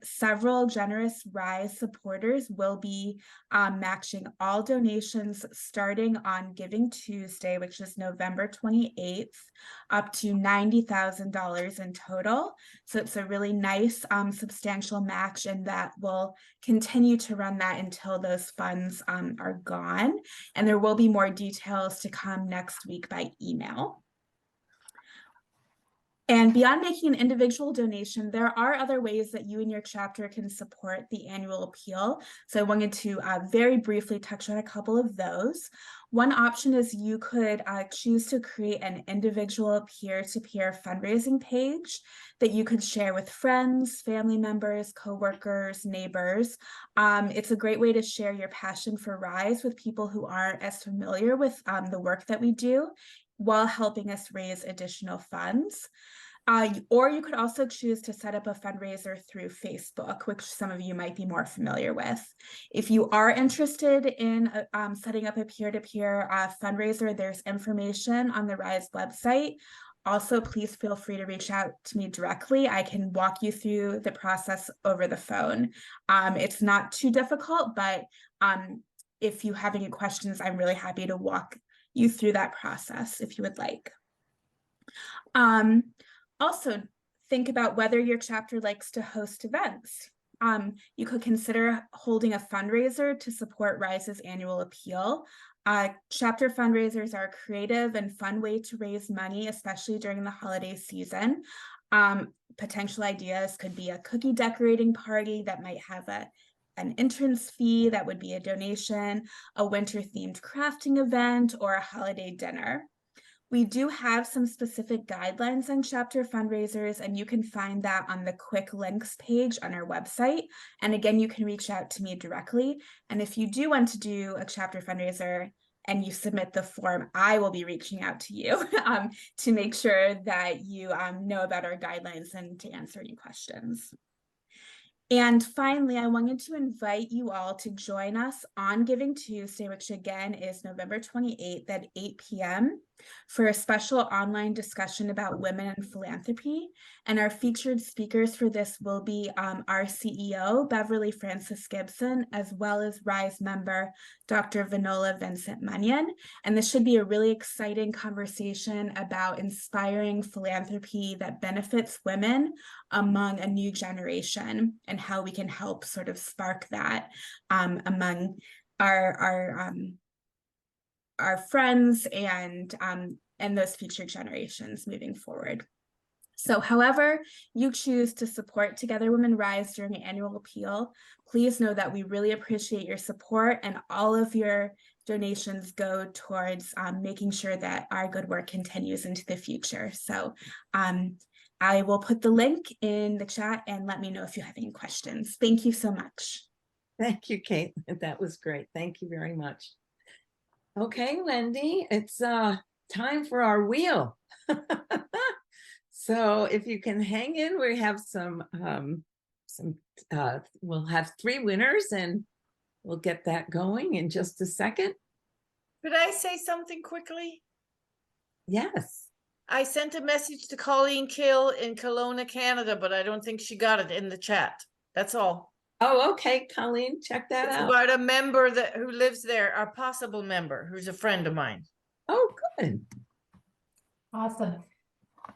S7: Several generous RISE supporters will be matching all donations starting on Giving Tuesday, which is November 28th, up to $90,000 in total. So it's a really nice, substantial match, and that will continue to run that until those funds are gone. And there will be more details to come next week by email. And beyond making an individual donation, there are other ways that you and your chapter can support the annual appeal. So I wanted to very briefly touch on a couple of those. One option is you could choose to create an individual peer-to-peer fundraising page that you could share with friends, family members, coworkers, neighbors. It's a great way to share your passion for RISE with people who aren't as familiar with the work that we do, while helping us raise additional funds. Or you could also choose to set up a fundraiser through Facebook, which some of you might be more familiar with. If you are interested in setting up a peer-to-peer fundraiser, there's information on the RISE website. Also, please feel free to reach out to me directly. I can walk you through the process over the phone. It's not too difficult, but if you have any questions, I'm really happy to walk you through that process if you would like. Also, think about whether your chapter likes to host events. You could consider holding a fundraiser to support RISE's annual appeal. Chapter fundraisers are a creative and fun way to raise money, especially during the holiday season. Potential ideas could be a cookie decorating party that might have an entrance fee that would be a donation, a winter-themed crafting event, or a holiday dinner. We do have some specific guidelines on chapter fundraisers, and you can find that on the quick links page on our website. And again, you can reach out to me directly. And if you do want to do a chapter fundraiser and you submit the form, I will be reaching out to you to make sure that you know about our guidelines and to answer any questions. And finally, I wanted to invite you all to join us on Giving Tuesday, which again is November 28th at 8 p.m. for a special online discussion about women in philanthropy. And our featured speakers for this will be our CEO, Beverly Francis Gibson, as well as RISE member, Dr. Vinola Vincent Munyon. And this should be a really exciting conversation about inspiring philanthropy that benefits women among a new generation, and how we can help sort of spark that among our friends and those future generations moving forward. So however you choose to support Together Women Rise during the annual appeal, please know that we really appreciate your support, and all of your donations go towards making sure that our good work continues into the future. So I will put the link in the chat and let me know if you have any questions. Thank you so much.
S1: Thank you, Kate. That was great. Thank you very much. Okay, Wendy, it's time for our wheel. So if you can hang in, we have we'll have 3 winners, and we'll get that going in just a second.
S8: Could I say something quickly?
S1: Yes.
S8: I sent a message to Colleen Kill in Kelowna, Canada, but I don't think she got it in the chat. That's all.
S1: Oh, okay, Colleen, check that
S8: It's
S1: out.
S8: about a member who lives there, a possible member who's a friend of mine.
S1: Oh, good.
S5: Awesome.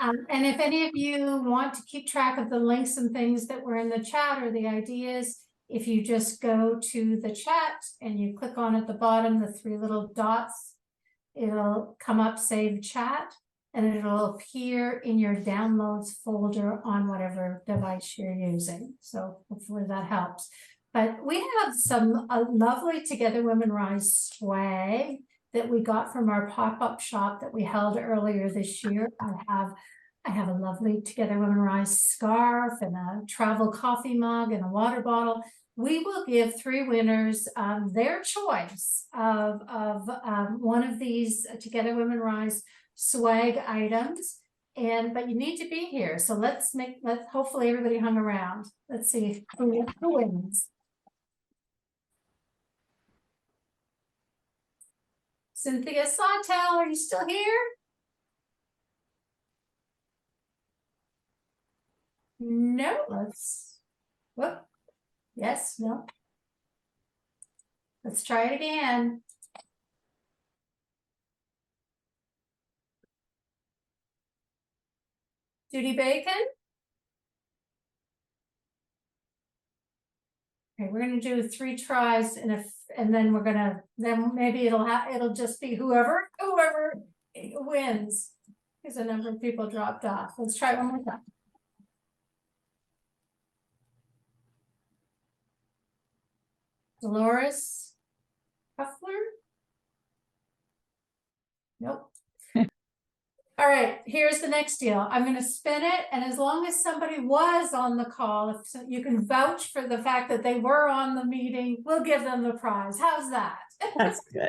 S5: And if any of you want to keep track of the links and things that were in the chat or the ideas, if you just go to the chat and you click on at the bottom, the 3 little dots, it'll come up, save chat, and it'll appear in your downloads folder on whatever device you're using. So hopefully that helps. But we have some lovely Together Women Rise swag that we got from our pop-up shop that we held earlier this year. I have a lovely Together Women Rise scarf and a travel coffee mug and a water bottle. We will give 3 winners their choice of one of these Together Women Rise swag items. But you need to be here. So let's hopefully everybody hung around. Let's see who wins. Cynthia Sawtell, are you still here? No, whoop. Yes, no. Let's try it again. Judy Bacon? Okay, we're gonna do 3 tries and then we're gonna, then maybe it'll just be whoever wins. Because a number of people dropped off. Let's try it one more time. Dolores Huffler? Nope. All right, here's the next deal. I'm going to spin it, and as long as somebody was on the call, if you can vouch for the fact that they were on the meeting, we'll give them the prize. How's that?
S1: That's good.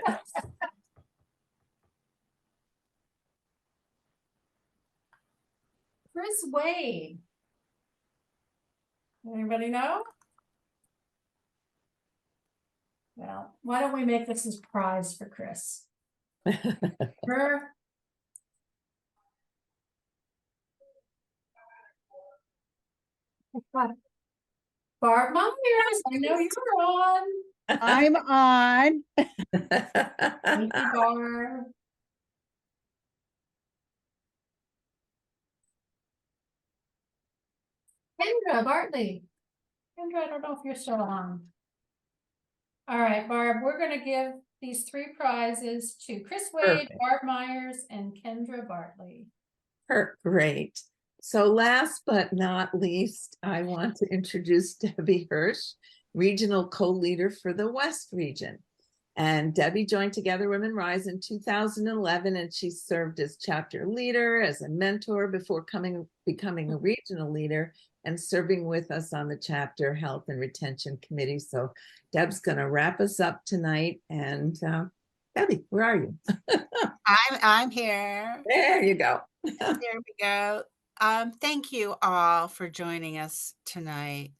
S5: Chris Wade. Anybody know? Well, why don't we make this as prize for Chris? Her. Barb Myers, I know you're on.
S9: I'm on.
S5: Thank you, Barb. Kendra Bartley. Kendra, I don't know if you're still on. All right, Barb, we're going to give these 3 prizes to Chris Wade,
S1: Perfect.
S5: Barb Myers, and Kendra Bartley.
S1: Great. So last but not least, I want to introduce Debbie Hirsch, Regional Co-Leader for the West Region. And Debbie joined Together Women Rise in 2011, and she served as chapter leader, as a mentor before becoming a regional leader and serving with us on the chapter health and retention committee. So Deb's going to wrap us up tonight. And Debbie, where are you?
S9: I'm here.
S1: There you go.
S9: There we go. Thank you all for joining us tonight.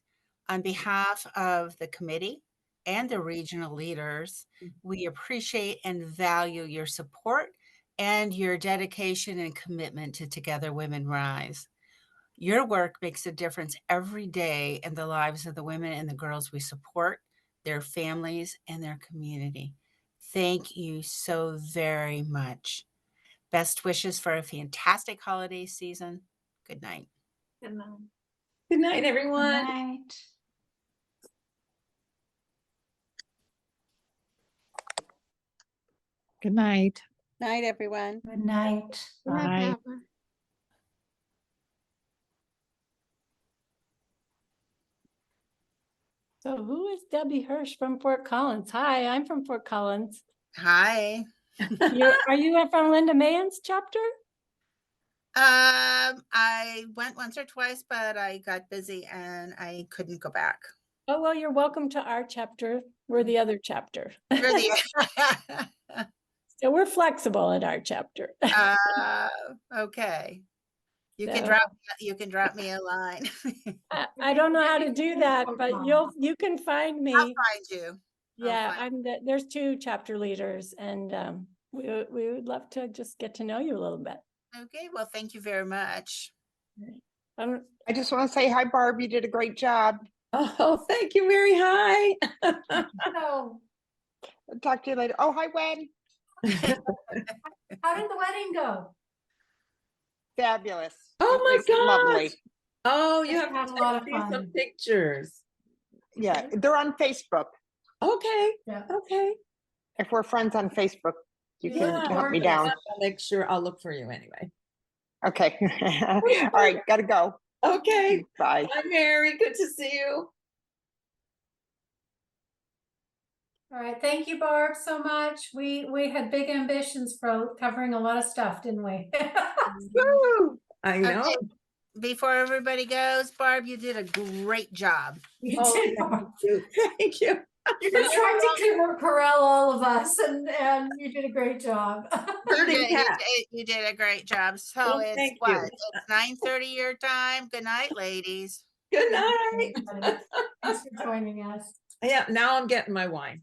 S9: On behalf of the committee and the regional leaders, we appreciate and value your support and your dedication and commitment to Together Women Rise. Your work makes a difference every day in the lives of the women and the girls we support, their families, and their community. Thank you so very much. Best wishes for a fantastic holiday season. Good night.
S5: Good night.
S1: Good night, everyone.
S6: Good night.
S9: Good night. Night, everyone.
S6: Good night.
S9: Bye.
S10: So who is Debbie Hirsch from Fort Collins? Hi, I'm from Fort Collins.
S9: Hi.
S10: Are you from Linda Mahan's chapter?
S9: I went once or twice, but I got busy and I couldn't go back.
S10: Oh, well, you're welcome to our chapter. We're the other chapter.
S9: You're the
S10: So we're flexible in our chapter.
S9: okay. You
S10: So-
S9: can drop me a line.
S10: I don't know how to do that, but you can find me.
S9: I'll find you.
S10: Yeah, there's 2 chapter leaders, and we would love to just get to know you a little bit.
S9: Okay, well, thank you very much.
S11: I just want to say hi, Barb. You did a great job.
S1: Oh, thank you, Mary. Hi.
S5: So,
S11: I'll talk to you later. Oh, hi, Wen.
S5: how did the wedding go?
S11: Fabulous.
S1: Oh
S11: It
S1: my
S11: was
S1: gosh.
S11: lovely.
S1: Oh,
S5: Yes,
S1: you have
S5: we had
S1: to
S5: a lot of
S1: text me some
S5: fun.
S1: pictures.
S11: Yeah, they're on Facebook.
S1: Okay.
S5: Yeah.
S1: Okay.
S11: If we're friends on Facebook, you
S5: Yeah,
S11: can
S1: Yeah,
S11: help me
S5: gorgeous.
S11: down.
S1: I'll make sure I'll look for you anyway.
S11: Okay. All right, gotta go.
S1: Okay.
S11: Bye.
S1: Bye, Mary. Good to see you.
S5: All right, thank you, Barb, so much. We had big ambitions for covering a lot of stuff, didn't we?
S1: Woo! I know.
S9: Okay, before everybody goes, Barb, you did a great job.
S5: You
S1: Oh,
S5: did,
S1: thank
S5: Barb.
S1: you. Thank you.
S5: You were trying to corral all of us, and you did a great job.
S1: Herding cat.
S9: You did a great job. So
S1: Well,
S9: it's
S1: thank
S9: what?
S1: you.
S9: It's 9:30 your time. Good night, ladies.
S1: Good
S5: Thank you,
S1: night.
S5: everybody. Thanks for joining us.
S1: Yeah, now I'm getting my wine.